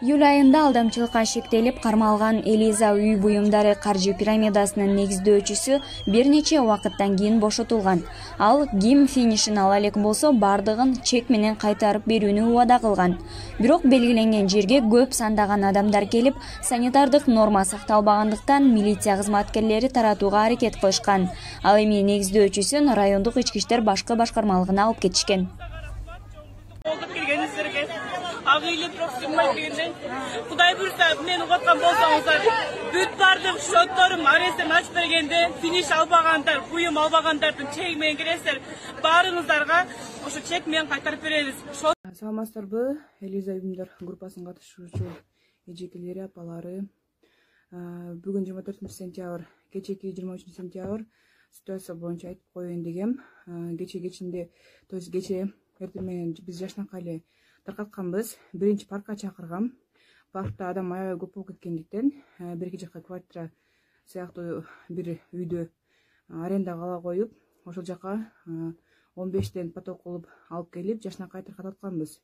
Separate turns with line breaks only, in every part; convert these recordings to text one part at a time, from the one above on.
Июль айында алдамчылыкка шектелип кармалган Элиза үй буюмдары каржы пирамидасынын негиздөөчүсү бир нече убакыттан кийин бошотулган. Ал ким финишин ала элек болсо бардыгын чек менен кайтарып берүүнү убада кылган. Бирок белгиленген жерге көп сандаган адамдар келип, санитардык норма сакталбагандыктан милиция кызматкерлери таратууга аракет кылышкан. Ал эми негиздөөчүсүн райондук ички иштер башкы башкармалыгына алып кетишкен.
Ağıyla proksimal degende Kuday buyursa men ugatkan bolsаңыздар бүт бардык шотторум аресин ачып бергенде финиш албагандар, буюм албагандардын чек менен киресиздер. Баарыңыздарга ошо чек менен кайтарып беребиз.
Саламатсыздарбы? Элиза уюмдар группасынын катышуучу эжекелери, апалары. Бүгүн 24 сентябрь, кечеки 23 сентябрь ситуация боюнча айтып коеюн дегем. Кечинде, то есть кече эртең менен биз жашнакка эле таркатканбыз. Биринчи паркка чакыргам. Паркта адам аябай көп болуп кеткендиктен бир-эки жакка квартира сыяктуу бир үйдө арендага ала коюп, ошол жака 15тен поток кылып алып келип жашнакка таркатканбыз.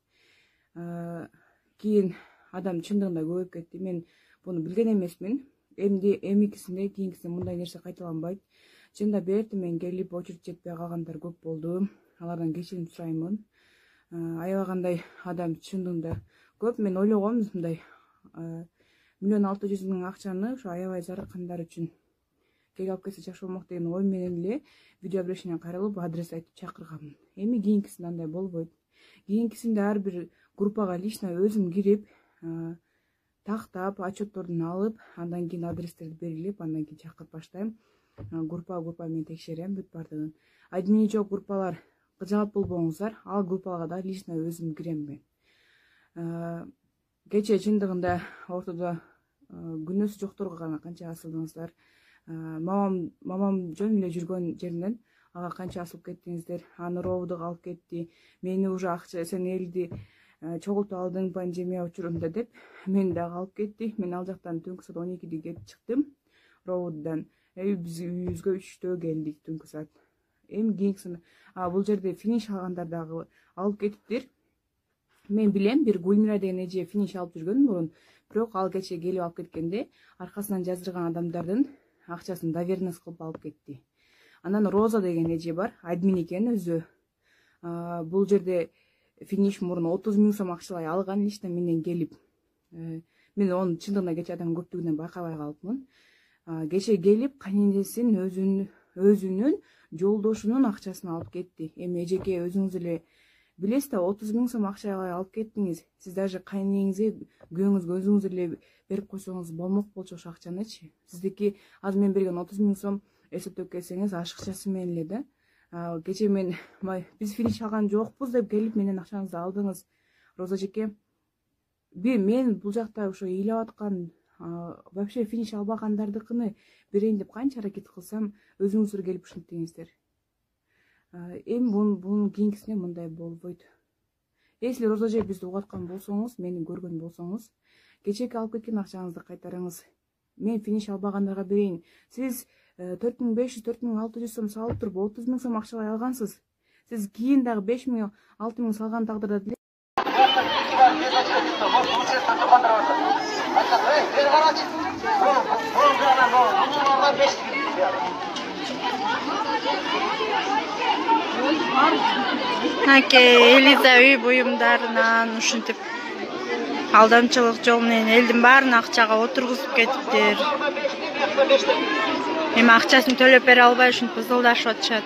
Кийин адам чындыгында көбөйүп кетти. Мен буну билген эмесмин. Эмикисинде кийинкисинде мындай нерсе кайталанбайт. Чында берти мен келип очередь жетпей калгандар көп болду. Алардан кечирим сураймын. Аябагандай адам чындыгында көп. Мен ойлогом мындай 1,6 миллион акчаны ошо аябай зарыккандар үчүн келип алып кетсе жакшы болмок деген ой менен эле видео обращение кайрылып адрес айтып чакыргам. Эми кийинкисинде андай болбойт. Кийинкисинде ар бир группага лично өзүм кирип, тактап, отчеттордун алып, андан кийин адрестерди белгилеп, андан кийин чакырып баштайм. Группа менен текшерем бүт бардыгын. Админи жок группалар жаап болбоңуздар, ал группаларга да лично өзүм кирем мен. Кече чындыгында ортодо күнөөсү жокторго гана канча асылдыңыздар. Мамам жөн эле жүргөн жеринен ага канча асылып кеттиңиздер. Аны ровдуга алып кетти. Мени уже акча сен элди чогултуп алдың пандемия учурунда деп мени дагы алып кетти. Мен ал жактан түнкү саат 12-де кетип чыктым ровддан. Биз үйүбүзгө 3-тө келдик түнкү саат. Эми кийинкисин бул жерде финиш алгандар дагы алып кетиптир. Мен билем, бир Гульмира деген эже финиш алып жүргөн мурун. Бирок ал кече келип алып кеткенде аркасынан жаздырган адамдардын акчасын доверенность кылып алып кетти. Анан Роза деген эже бар, админ экен өзү. Бул жерде финиш мурун 30 000 сом акчалай алган лично менен келип. Мен онун чындыгында кече адам көптүгүнөн байкабай калыпмын. Кече келип кайненесин өзүнүн жолдошунун акчасын алып кетти. Эми эжеке өзүңүз эле билесиз да, 30 000 сом акчалай алып кеттиңиз. Сиз даже кайнеңизге, күйөөңүзгө өзүңүз эле берип койсоңуз болмок болчу ошо акчанычы. Сиздики азыр мен берген 30 000 сом эсептеп келсеңиз ашыкчасы менен эле да. Кече мен биз финиш алган жокпуз деп келип менен акчаңызды алдыңыз. Роза эжеке, мен бул жакта ошо ыйлап аткан вообще финиш албагандардыкыны берейин деп канча аракет кылсам, өзүңүздөр келип ушинттиңиздер. Эми бунун кийинкисинде мындай болбойт. Если Роза эже бизди угаткан болсоңуз, мени көргөн болсоңуз, кечеки алып кеткен акчаңызды кайтарыңыз. Мен финиш албагандарга берейин. Сиз 4500-4600 сом салып туруп 30 000 сом акчалай алгансыз. Сиз кийин дагы 5 000, 6 000 салган тагдырда деле
Элиза үй буюмдарынан ушинтип алдамчылык жол менен элдин баарын акчага отургузуп кетиптир. Эми акчасын төлөп бере албай ушинтип ызылдашып атышат.